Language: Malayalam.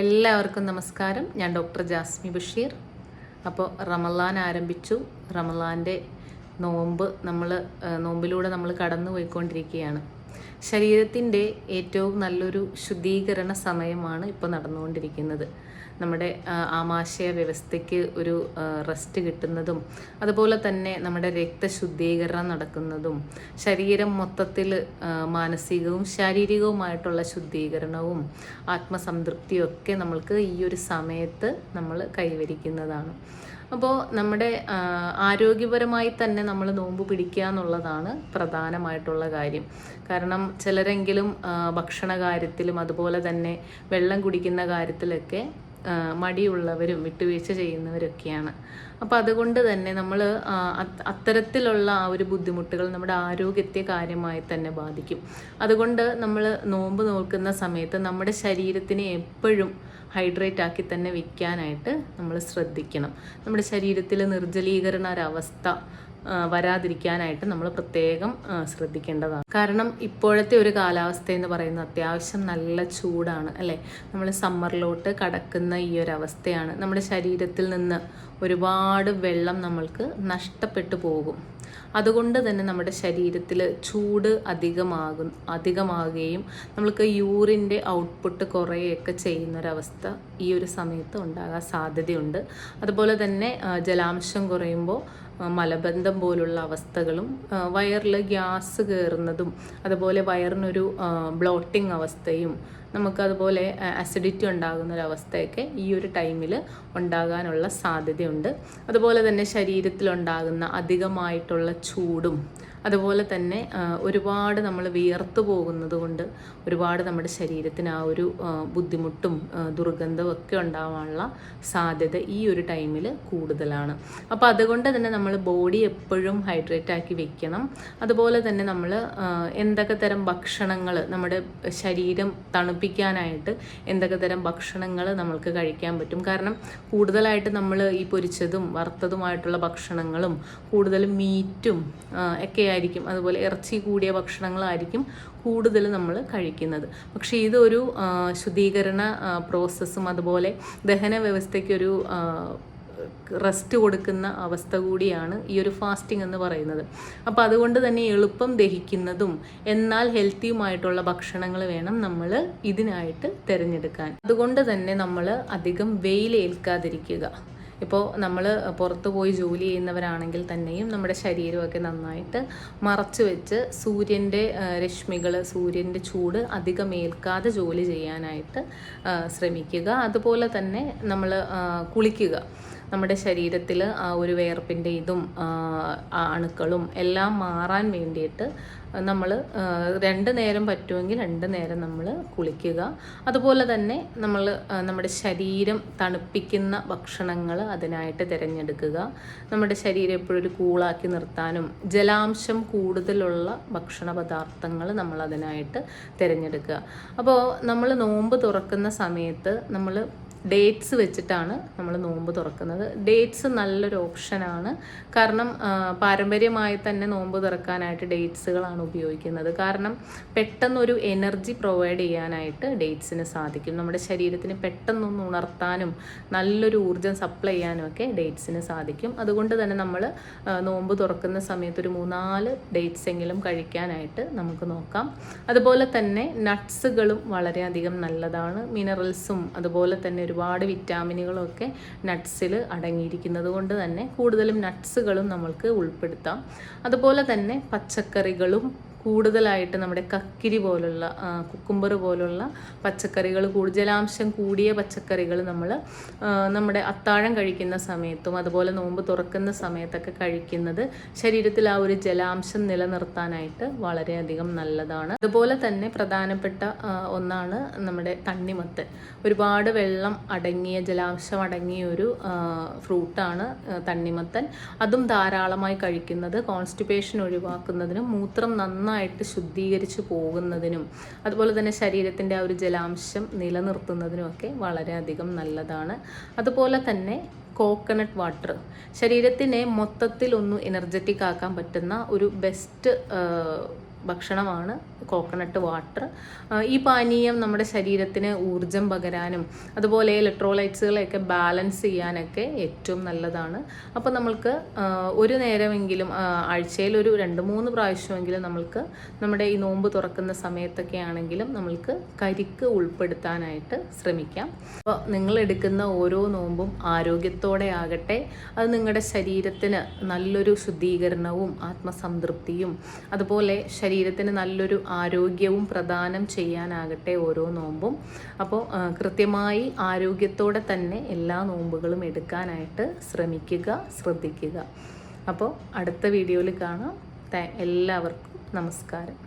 എല്ലാവർക്കും നമസ്കാരം. ഞാൻ ഡോക്ടർ ജാസ്മി ബഷീർ. അപ്പോൾ റമളാൻ ആരംഭിച്ചു. റമളാൻ്റെ നോമ്പിലൂടെ നമ്മൾ കടന്നു പോയിക്കൊണ്ടിരിക്കുകയാണ്. ശരീരത്തിൻ്റെ ഏറ്റവും നല്ലൊരു ശുദ്ധീകരണ സമയമാണ് ഇപ്പോൾ നടന്നുകൊണ്ടിരിക്കുന്നത്. നമ്മുടെ ആമാശയ വ്യവസ്ഥയ്ക്ക് ഒരു റെസ്റ്റ് കിട്ടുന്നതും, അതുപോലെ തന്നെ നമ്മുടെ രക്തശുദ്ധീകരണം നടക്കുന്നതും, ശരീരം മൊത്തത്തിൽ മാനസികവും ശാരീരികവുമായിട്ടുള്ള ശുദ്ധീകരണവും ആത്മസംതൃപ്തിയും ഒക്കെ നമ്മൾക്ക് ഈ ഒരു സമയത്ത് നമ്മൾ കൈവരിക്കുന്നതാണ്. അപ്പോൾ നമ്മുടെ ആരോഗ്യപരമായി തന്നെ നമ്മൾ നോമ്പ് പിടിക്കുക എന്നുള്ളതാണ് പ്രധാനമായിട്ടുള്ള കാര്യം. കാരണം ചിലരെങ്കിലും ഭക്ഷണ കാര്യത്തിലും അതുപോലെ തന്നെ വെള്ളം കുടിക്കുന്ന കാര്യത്തിലൊക്കെ മടിയുള്ളവരും വിട്ടുവീഴ്ച ചെയ്യുന്നവരൊക്കെയാണ്. അപ്പോൾ അതുകൊണ്ട് തന്നെ നമ്മൾ അത്തരത്തിലുള്ള ആ ഒരു ബുദ്ധിമുട്ടുകൾ നമ്മുടെ ആരോഗ്യത്തെ കാര്യമായി തന്നെ ബാധിക്കും. അതുകൊണ്ട് നമ്മൾ നോമ്പ് നോക്കുന്ന സമയത്ത് നമ്മുടെ ശരീരത്തിനെ എപ്പോഴും ഹൈഡ്രേറ്റ് ആക്കി തന്നെ വയ്ക്കാനായിട്ട് നമ്മൾ ശ്രദ്ധിക്കണം. നമ്മുടെ ശരീരത്തിൽ നിർജ്ജലീകരണ ഒരവസ്ഥ വരാതിരിക്കാനായിട്ട് നമ്മൾ പ്രത്യേകം ശ്രദ്ധിക്കേണ്ടതാണ്. കാരണം ഇപ്പോഴത്തെ ഒരു കാലാവസ്ഥ എന്ന് പറയുന്നത് അത്യാവശ്യം നല്ല ചൂടാണ് അല്ലേ. നമ്മൾ സമ്മറിലോട്ട് കടക്കുന്ന ഈ ഒരു അവസ്ഥയാണ്. നമ്മുടെ ശരീരത്തിൽ നിന്ന് ഒരുപാട് വെള്ളം നമ്മൾക്ക് നഷ്ടപ്പെട്ടു പോകും. അതുകൊണ്ട് തന്നെ നമ്മുടെ ശരീരത്തിൽ ചൂട് അധികമാകുകയും നമ്മൾക്ക് യൂറിൻ്റെ ഔട്ട്പുട്ട് കുറയുകയൊക്കെ ചെയ്യുന്നൊരവസ്ഥ ഈ ഒരു സമയത്ത് ഉണ്ടാകാൻ സാധ്യതയുണ്ട്. അതുപോലെ തന്നെ ജലാംശം കുറയുമ്പോൾ മലബന്ധം പോലുള്ള അവസ്ഥകളും, വയറിൽ ഗ്യാസ് കയറുന്നതും, അതുപോലെ വയറിനൊരു ബ്ലോട്ടിംഗ് അവസ്ഥയും, നമുക്കതുപോലെ അസിഡിറ്റി ഉണ്ടാകുന്നൊരവസ്ഥയൊക്കെ ഈ ഒരു ടൈമിൽ ഉണ്ടാകാനുള്ള സാധ്യതയുണ്ട്. അതുപോലെ തന്നെ ശരീരത്തിലുണ്ടാകുന്ന അധികമായിട്ടുള്ള ചൂടും, അതുപോലെ തന്നെ ഒരുപാട് നമ്മൾ വിയർത്തു പോകുന്നത് കൊണ്ട് ഒരുപാട് നമ്മുടെ ശരീരത്തിന് ആ ഒരു ബുദ്ധിമുട്ടും ദുർഗന്ധവും ഒക്കെ ഉണ്ടാവാനുള്ള സാധ്യത ഈ ഒരു ടൈമിൽ കൂടുതലാണ്. അപ്പോൾ അതുകൊണ്ട് തന്നെ നമ്മൾ ബോഡി എപ്പോഴും ഹൈഡ്രേറ്റ് ആക്കി വെക്കണം. അതുപോലെ തന്നെ നമ്മൾ എന്തൊക്കെ തരം ഭക്ഷണങ്ങൾ, നമ്മുടെ ശരീരം തണുപ്പിക്കാനായിട്ട് എന്തൊക്കെ തരം ഭക്ഷണങ്ങൾ നമ്മൾക്ക് കഴിക്കാൻ പറ്റും. കാരണം കൂടുതലായിട്ട് നമ്മൾ ഈ പൊരിച്ചതും വറുത്തതുമായിട്ടുള്ള ഭക്ഷണങ്ങളും കൂടുതലും മീറ്റും ഒക്കെ ആയിരിക്കും, അതുപോലെ ഇറച്ചി കൂടിയ ഭക്ഷണങ്ങളായിരിക്കും കൂടുതൽ നമ്മൾ കഴിക്കുന്നത്. പക്ഷേ ഇതൊരു ശുദ്ധീകരണ പ്രോസസ്സും അതുപോലെ ദഹന വ്യവസ്ഥയ്ക്കൊരു റെസ്റ്റ് കൊടുക്കുന്ന അവസ്ഥ കൂടിയാണ് ഈ ഒരു ഫാസ്റ്റിംഗ് എന്ന് പറയുന്നത്. അപ്പോൾ അതുകൊണ്ട് തന്നെ എളുപ്പം ദഹിക്കുന്നതും എന്നാൽ ഹെൽത്തിയുമായിട്ടുള്ള ഭക്ഷണങ്ങൾ വേണം നമ്മൾ ഇതിനായിട്ട് തിരഞ്ഞെടുക്കാൻ. അതുകൊണ്ട് തന്നെ നമ്മൾ അധികം വെയിലേൽക്കാതിരിക്കുക. ഇപ്പോൾ നമ്മൾ പുറത്ത് പോയി ജോലി ചെയ്യുന്നവരാണെങ്കിൽ തന്നെയും നമ്മുടെ ശരീരമൊക്കെ നന്നായിട്ട് മറച്ചു വെച്ച് സൂര്യൻ്റെ രശ്മികൾ, സൂര്യൻ്റെ ചൂട് അധികം ഏൽക്കാതെ ജോലി ചെയ്യാനായിട്ട് ശ്രമിക്കുക. അതുപോലെ തന്നെ നമ്മൾ കുളിക്കുക. നമ്മുടെ ശരീരത്തിൽ ആ ഒരു വിയർപ്പിൻ്റെ ഇതും അണുക്കളും എല്ലാം മാറാൻ വേണ്ടിയിട്ട് നമ്മൾ 2 നേരം പറ്റുമെങ്കിൽ 2 നേരം നമ്മൾ കുളിക്കുക. അതുപോലെ തന്നെ നമ്മൾ നമ്മുടെ ശരീരം തണുപ്പിക്കുന്ന ഭക്ഷണങ്ങൾ അതിനായിട്ട് തിരഞ്ഞെടുക്കുക. നമ്മുടെ ശരീരം എപ്പോഴും ഒരു കൂളാക്കി നിർത്താനും ജലാംശം കൂടുതലുള്ള ഭക്ഷണ പദാർത്ഥങ്ങൾ നമ്മൾ അതിനായിട്ട് തിരഞ്ഞെടുക്കുക. അപ്പോൾ നമ്മൾ നോമ്പ് തുറക്കുന്ന സമയത്ത് നമ്മൾ ഡേറ്റ്സ് വെച്ചിട്ടാണ് നമ്മൾ നോമ്പ് തുറക്കുന്നത്. ഡേറ്റ്സ് നല്ലൊരു ഓപ്ഷനാണ്. കാരണം പാരമ്പര്യമായി തന്നെ നോമ്പ് തുറക്കാനായിട്ട് ഡേറ്റ്സുകളാണ് ഉപയോഗിക്കുന്നത്. കാരണം പെട്ടെന്നൊരു എനർജി പ്രൊവൈഡ് ചെയ്യാനായിട്ട് ഡേറ്റ്സിന് സാധിക്കും. നമ്മുടെ ശരീരത്തിന് പെട്ടെന്നൊന്ന് ഉണർത്താനും നല്ലൊരു ഊർജ്ജം സപ്ലൈ ചെയ്യാനും ഒക്കെ ഡേറ്റ്സിന് സാധിക്കും. അതുകൊണ്ട് തന്നെ നമ്മൾ നോമ്പ് തുറക്കുന്ന സമയത്ത് ഒരു 3-4 ഡേറ്റ്സ് എങ്കിലും കഴിക്കാനായിട്ട് നമുക്ക് നോക്കാം. അതുപോലെ തന്നെ നട്ട്സുകളും വളരെയധികം നല്ലതാണ്. മിനറൽസും അതുപോലെ തന്നെ ഒരുപാട് വിറ്റാമിനുകളൊക്കെ നട്ട്സിൽ അടങ്ങിയിരിക്കുന്നത് കൊണ്ട് തന്നെ കൂടുതലും നട്ട്സുകളും നമ്മൾക്ക് ഉൾപ്പെടുത്താം. അതുപോലെ തന്നെ പച്ചക്കറികളും കൂടുതലായിട്ട് നമ്മുടെ കക്കിരി പോലുള്ള കുക്കുംബർ പോലുള്ള പച്ചക്കറികൾ, ജലാംശം കൂടിയ പച്ചക്കറികൾ നമ്മൾ നമ്മുടെ അത്താഴം കഴിക്കുന്ന സമയത്തും അതുപോലെ നോമ്പ് തുറക്കുന്ന സമയത്തൊക്കെ കഴിക്കുന്നത് ശരീരത്തിൽ ആ ഒരു ജലാംശം നിലനിർത്താനായിട്ട് വളരെയധികം നല്ലതാണ്. അതുപോലെ തന്നെ പ്രധാനപ്പെട്ട ഒന്നാണ് നമ്മുടെ തണ്ണിമത്തൻ. ഒരുപാട് വെള്ളം അടങ്ങിയ, ജലാംശം അടങ്ങിയ ഒരു ഫ്രൂട്ടാണ് തണ്ണിമത്തൻ. അതും ധാരാളമായി കഴിക്കുന്നത് കോൺസ്റ്റിപ്പേഷൻ ഒഴിവാക്കുന്നതിനും മൂത്രം നന്നായിട്ട് ശുദ്ധീകരിച്ച് പോകുന്നതിനും അതുപോലെ തന്നെ ശരീരത്തിൻ്റെ ആ ഒരു ജലാംശം നിലനിർത്തുന്നതിനുമൊക്കെ വളരെയധികം നല്ലതാണ്. അതുപോലെ തന്നെ കോക്കനട്ട് വാട്ടർ ശരീരത്തിനെ മൊത്തത്തിൽ ഒന്ന് എനർജറ്റിക് ആക്കാൻ പറ്റുന്ന ഒരു ബെസ്റ്റ് ഭക്ഷണമാണ് കോക്കനട്ട് വാട്ടർ. ഈ പാനീയം നമ്മുടെ ശരീരത്തിന് ഊർജം പകരാനും അതുപോലെ ഇലക്ട്രോലൈറ്റ്സുകളെയൊക്കെ ബാലൻസ് ചെയ്യാനൊക്കെ ഏറ്റവും നല്ലതാണ്. അപ്പോൾ നമ്മൾക്ക് ഒരു നേരമെങ്കിലും ആഴ്ചയിൽ ഒരു 2-3 പ്രാവശ്യമെങ്കിലും നമ്മൾക്ക് നമ്മുടെ ഈ നോമ്പ് തുറക്കുന്ന സമയത്തൊക്കെ ആണെങ്കിലും നമ്മൾക്ക് കരിക്ക് ഉൾപ്പെടുത്താനായിട്ട് ശ്രമിക്കാം. അപ്പോൾ നിങ്ങൾ എടുക്കുന്ന ഓരോ നോമ്പും ആരോഗ്യത്തോടെ ആകട്ടെ. അത് നിങ്ങളുടെ ശരീരത്തിന് നല്ലൊരു ശുദ്ധീകരണവും ആത്മസംതൃപ്തിയും അതുപോലെ ശരീരത്തിന് നല്ലൊരു ആരോഗ്യവും പ്രദാനം ചെയ്യാനാകട്ടെ ഓരോ നോമ്പും. അപ്പോൾ കൃത്യമായി ആരോഗ്യത്തോടെ തന്നെ എല്ലാ നോമ്പുകളും എടുക്കാനായിട്ട് ശ്രദ്ധിക്കുക. അപ്പോൾ അടുത്ത വീഡിയോയിൽ കാണാം. എല്ലാവർക്കും നമസ്കാരം.